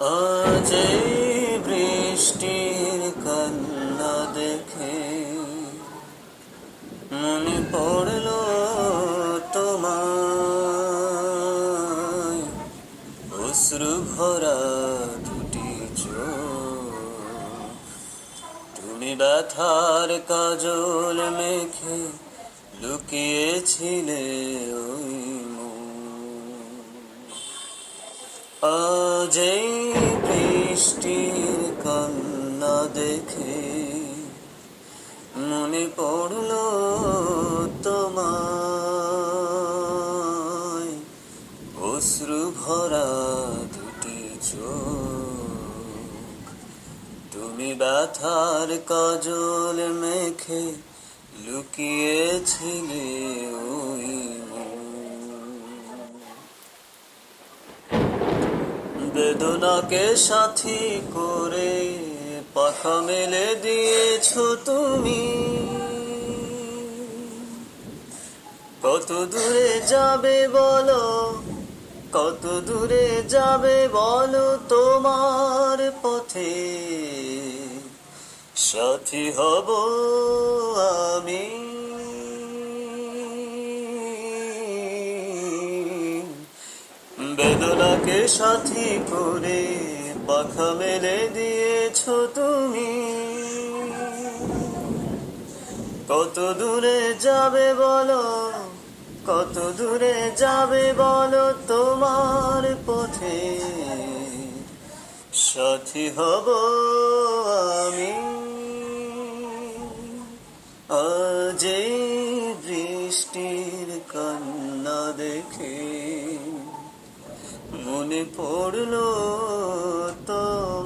আজ এই বৃষ্টির কান্না দেখে মনে পড়ল তোমায়, অশ্রু ভরা দুটি চোখ। তুমি ব্যথার কাজল মেখে লুকিয়েছিলে ওই মুখ। আজ এই বৃষ্টির কান্না দেখে মনে পড়ল তোমায়, অশ্রু ভরা দুটি চোখ। তুমি ব্যথার কাজল মেখে লুকিয়েছিলে ওই মুখ। বেদনাকে সাথী করে পাখা মেলে দিয়েছো তুমি, কত দূরে যাবে বলো, কত দূরে যাবে বলো, তোমার পথে সাথী হব আমি। বেদনাকে সাথী করে পাখা মেলে দিয়েছো তুমি, কত দূরে যাবে বলো, কত দূরে যাবে বলো, তোমার পথে সাথী হব আমি। আজ এই বৃষ্টির কান্না দেখে মনে পড়ল তোমায়,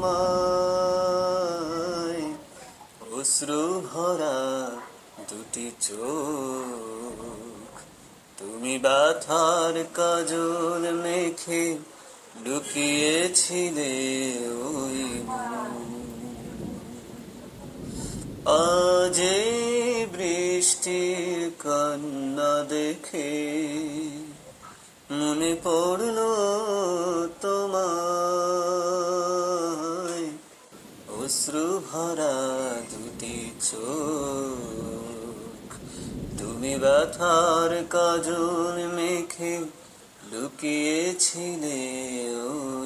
অশ্রু ভরা দুটি চোখ। তুমি ব্যথার কাজল মেখে লুকিয়েছিলে ওই মুখ। আজ এই বৃষ্টির কান্না দেখে মনে পড়ল তোমায়, অশ্রু ভরা দুটি চোখ। তুমি ব্যথার কাজল মেখে লুকিয়েছিলে ওই